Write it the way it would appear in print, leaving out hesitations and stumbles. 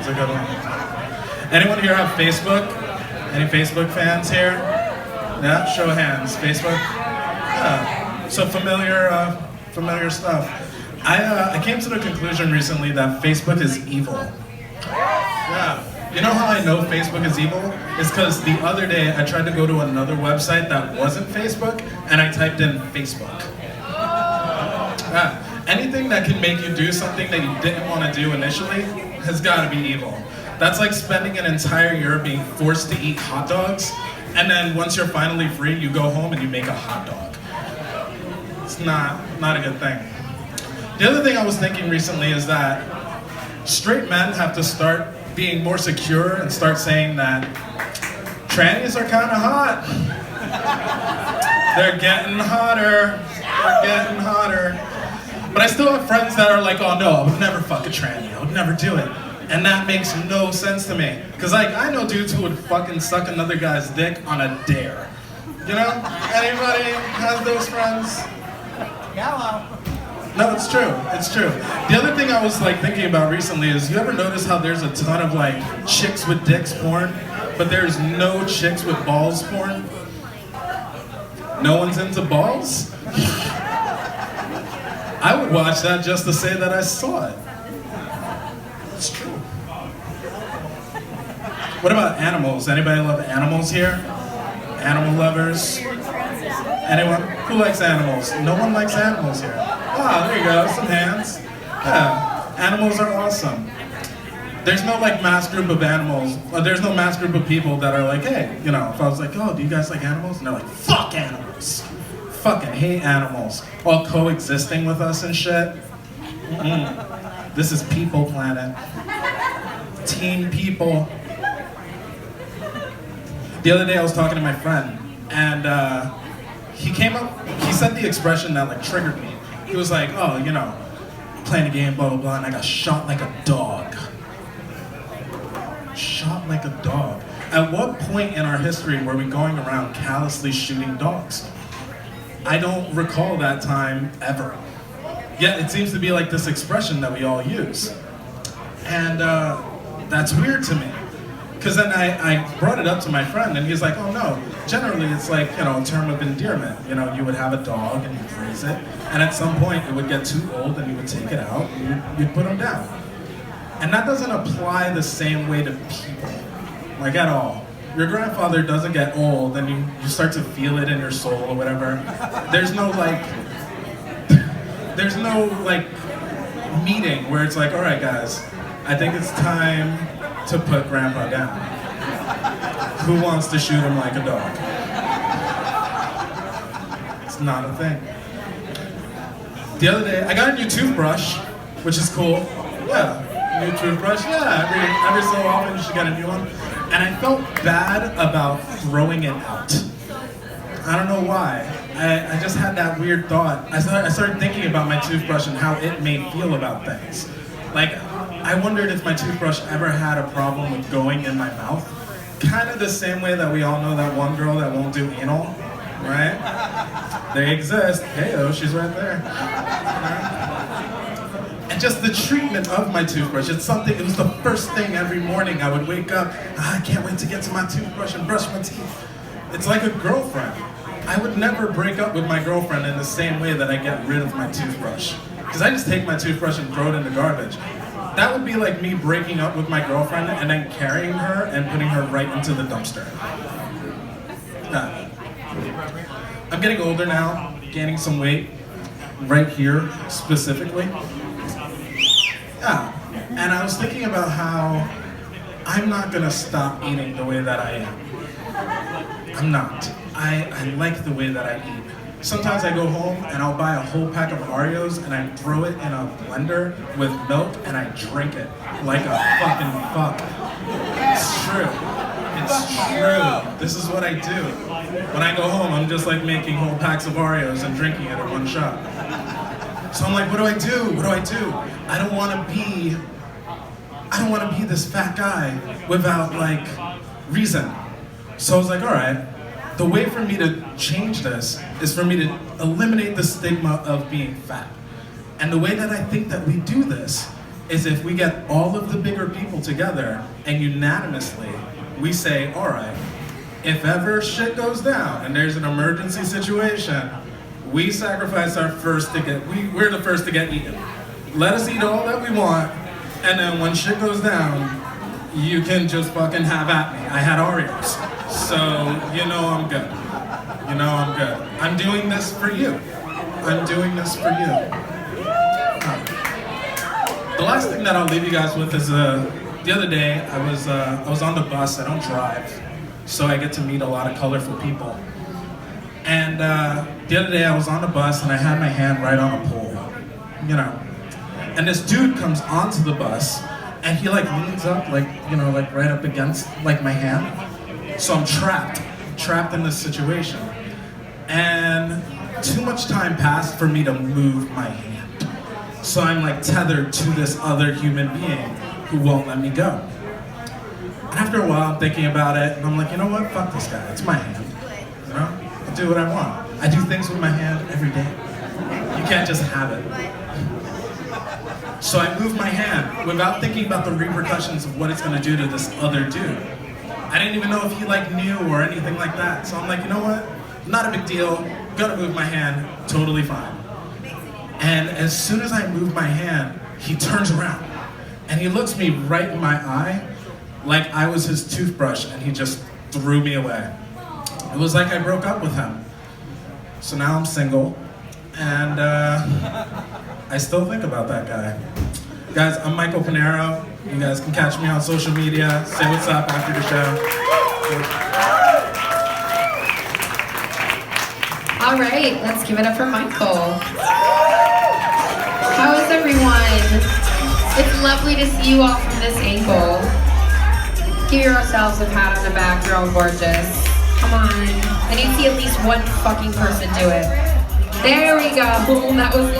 It's a good one. Anyone here have Facebook? Any Facebook fans here? Yeah, show of hands. Facebook? Yeah. So familiar stuff. I came to the conclusion recently that Facebook is evil. Yeah. You know how I know Facebook is evil? It's because the other day I tried to go to another website that wasn't Facebook, and I typed in Facebook. Yeah. Anything that can make you do something that you didn't want to do initially has got to be evil. That's like spending an entire year being forced to eat hot dogs, and then once you're finally free, you go home and you make a hot dog. It's not a good thing. The other thing I was thinking recently is that straight men have to start being more secure and start saying that trannies are kind of hot. They're getting hotter. They're getting hotter. But I still have friends that are like, oh no, I would never fuck a tranny. I would never do it. And that makes no sense to me. Because like, I know dudes who would fucking suck another guy's dick on a dare. You know? Anybody has those friends? Hello. No, it's true. It's true. The other thing I was like thinking about recently is, you ever notice how there's a ton of like chicks with dicks porn, but there's no chicks with balls porn? No one's into balls? I would watch that just to say that I saw it. It's true. What about animals? Anybody love animals here? Animal lovers? Anyone? Who likes animals? No one likes animals here. Ah, there you go, some hands. Yeah, animals are awesome. There's no like mass group of animals, there's no mass group of people that are like, hey, you know, if I was like, oh, do you guys like animals? And they're like, fuck animals. Fucking hate animals. All coexisting with us and shit. This is people planet. Team people. The other day I was talking to my friend, and he said the expression that like triggered me. He was like, oh, you know, playing a game, blah, blah, blah, and I got shot like a dog. Shot like a dog. At what point in our history were we going around callously shooting dogs? I don't recall that time ever. Yet it seems to be like this expression that we all use. And that's weird to me. Because then I brought it up to my friend, and he's like, oh no, generally it's like, you know, a term of endearment. You know, you would have a dog and you'd raise it, and at some point it would get too old and you would take it out and you'd put him down. And that doesn't apply the same way to people, like at all. Your grandfather doesn't get old and you start to feel it in your soul or whatever. There's no meeting where it's like, all right guys, I think it's time to put grandpa down. Who wants to shoot him like a dog? It's not a thing. The other day, I got a new toothbrush, which is cool. Yeah, new toothbrush. Yeah, every so often you should get a new one. And I felt bad about throwing it out. I don't know why. I just had that weird thought. I started thinking about my toothbrush and how it made me feel about things. Like, I wondered if my toothbrush ever had a problem with going in my mouth. Kind of the same way that we all know that one girl that won't do anal, right? They exist. Hey-oh, she's right there. And just the treatment of my toothbrush, it was the first thing every morning I would wake up, I can't wait to get to my toothbrush and brush my teeth. It's like a girlfriend. I would never break up with my girlfriend in the same way that I get rid of my toothbrush. Because I just take my toothbrush and throw it in the garbage. That would be like me breaking up with my girlfriend and then carrying her and putting her right into the dumpster. I'm getting older now, gaining some weight, right here specifically. Yeah, and I was thinking about how I'm not gonna stop eating the way that I am. I'm not. I like the way that I eat. Sometimes I go home and I'll buy a whole pack of Oreos and I throw it in a blender with milk and I drink it like a fucking fuck. It's true. It's true. This is what I do. When I go home, I'm just like making whole packs of Oreos and drinking it in one shot. So I'm like, what do I do? What do I do? I don't want to be this fat guy without like reason. So I was like, all right. The way for me to change this is for me to eliminate the stigma of being fat. And the way that I think that we do this is if we get all of the bigger people together and unanimously we say, all right, if ever shit goes down and there's an emergency situation, we sacrifice our first to get, we're the first to get eaten. Let us eat all that we want, and then when shit goes down, you can just fucking have at me. I had Oreos, so you know I'm good. You know I'm good. I'm doing this for you. I'm doing this for you. The last thing that I'll leave you guys with is the other day I was on the bus. I don't drive, so I get to meet a lot of colorful people. And the other day I was on the bus and I had my hand right on a pole, you know. And this dude comes onto the bus and he like leans up, like, you know, like right up against like my hand. So I'm trapped in this situation. And too much time passed for me to move my hand. So I'm like tethered to this other human being who won't let me go. And after a while I'm thinking about it and I'm like, you know what, fuck this guy, it's my hand, you know? I'll do what I want. I do things with my hand every day. You can't just have it. So I moved my hand without thinking about the repercussions of what it's gonna do to this other dude. I didn't even know if he like knew or anything like that. So I'm like, you know what? Not a big deal. Gonna move my hand, totally fine. And as soon as I move my hand, he turns around and he looks me right in my eye like I was his toothbrush and he just threw me away. It was like I broke up with him. So now I'm single and I still think about that guy. Guys, I'm Michael Pinero. You guys can catch me on social media. Say what's up after the show. All right, let's give it up for Michael. How is everyone? It's lovely to see you all from this angle. Give yourselves a pat on the back, you're all gorgeous. Come on, I need to see at least one fucking person do it. There we go, that was